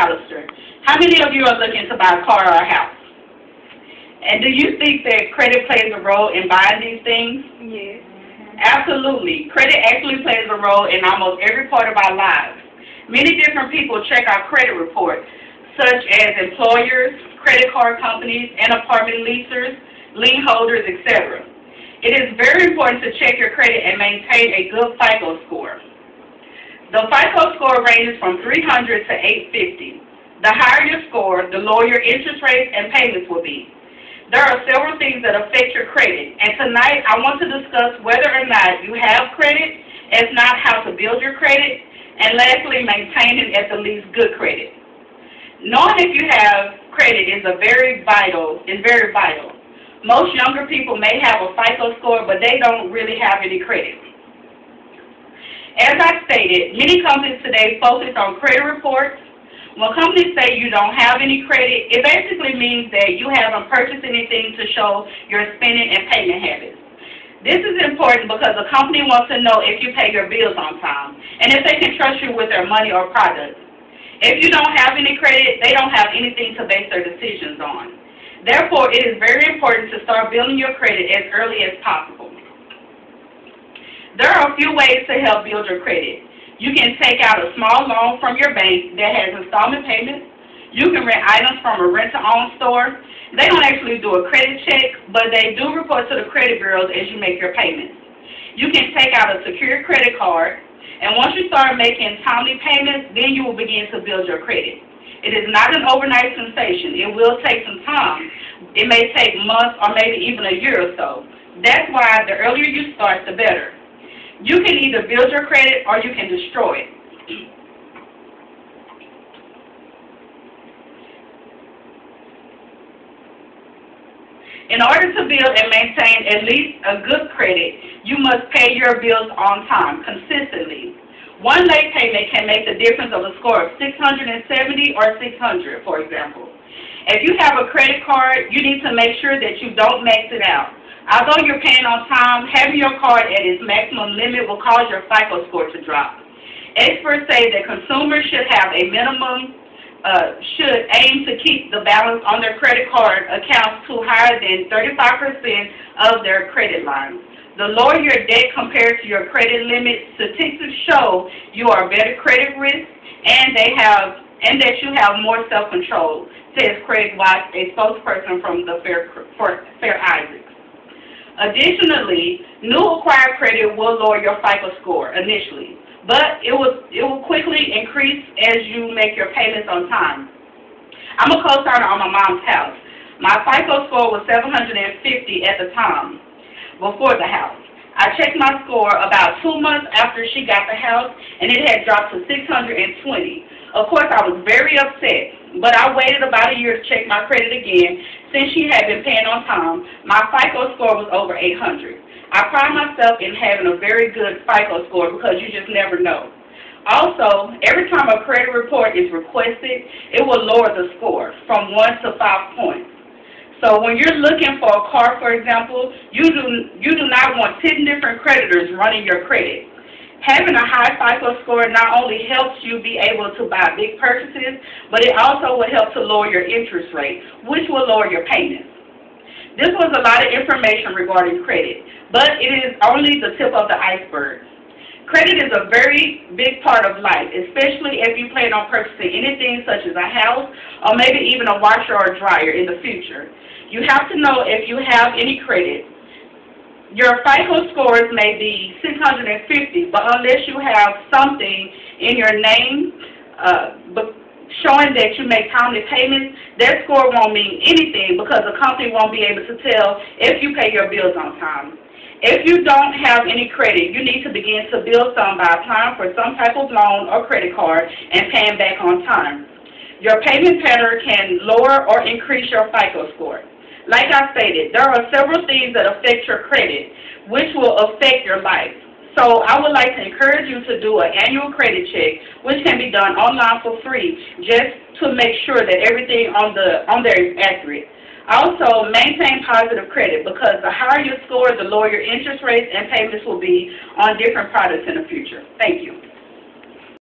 McAllister. How many of you are looking to buy a car or a house? And do you think that credit plays a role in buying these things? Yes. Absolutely. Credit actually plays a role in almost every part of our lives. Many different people check our credit reports, such as employers, credit card companies, and apartment leasers, lien holders, etc. It is very important to check your credit and maintain a good FICO score. The FICO score ranges from 300 to 850. The higher your score, the lower your interest rates and payments will be. There are several things that affect your credit, and tonight I want to discuss whether or not you have credit, if not how to build your credit, and lastly, maintaining at the least good credit. Knowing if you have credit is very vital. Most younger people may have a FICO score, but they don't really have any credit. As I stated, many companies today focus on credit reports. When companies say you don't have any credit, it basically means that you haven't purchased anything to show your spending and payment habits. This is important because a company wants to know if you pay your bills on time and if they can trust you with their money or products. If you don't have any credit, they don't have anything to base their decisions on. Therefore, it is very important to start building your credit as early as possible. There are a few ways to help build your credit. You can take out a small loan from your bank that has installment payments. You can rent items from a rent-to-own store. They don't actually do a credit check, but they do report to the credit bureaus as you make your payments. You can take out a secured credit card, and once you start making timely payments, then you will begin to build your credit. It is not an overnight sensation. It will take some time. It may take months or maybe even a year or so. That's why the earlier you start, the better. You can either build your credit or you can destroy it. In order to build and maintain at least a good credit, you must pay your bills on time, consistently. One late payment can make the difference of a score of 670 or 600, for example. If you have a credit card, you need to make sure that you don't max it out. Although you're paying on time, having your card at its maximum limit will cause your FICO score to drop. Experts say that consumers should have a minimum, should aim to keep the balance on their credit card accounts to higher than 35% of their credit line. The lower your debt compared to your credit limit, statistics show you are better credit risk and that you have more self-control, says Craig Watts, a spokesperson from the Fair Isaac. Additionally, new acquired credit will lower your FICO score initially, but it will quickly increase as you make your payments on time. I'm a co-signer on my mom's house. My FICO score was 750 at the time, before the house. I checked my score about 2 months after she got the house, and it had dropped to 620. Of course, I was very upset, but I waited about a year to check my credit again. Since she had been paying on time, my FICO score was over 800. I pride myself in having a very good FICO score because you just never know. Also, every time a credit report is requested, it will lower the score from 1 to 5 points. So when you're looking for a car, for example, you do not want 10 different creditors running your credit. Having a high FICO score not only helps you be able to buy big purchases, but it also will help to lower your interest rate, which will lower your payments. This was a lot of information regarding credit, but it is only the tip of the iceberg. Credit is a very big part of life, especially if you plan on purchasing anything such as a house or maybe even a washer or a dryer in the future. You have to know if you have any credit. Your FICO scores may be 650, but unless you have something in your name showing that you make timely payments, that score won't mean anything because the company won't be able to tell if you pay your bills on time. If you don't have any credit, you need to begin to build some by applying for some type of loan or credit card and paying back on time. Your payment pattern can lower or increase your FICO score. Like I stated, there are several things that affect your credit, which will affect your life. So I would like to encourage you to do an annual credit check, which can be done online for free, just to make sure that everything on there is accurate. Also, maintain positive credit because the higher your score, the lower your interest rates and payments will be on different products in the future. Thank you.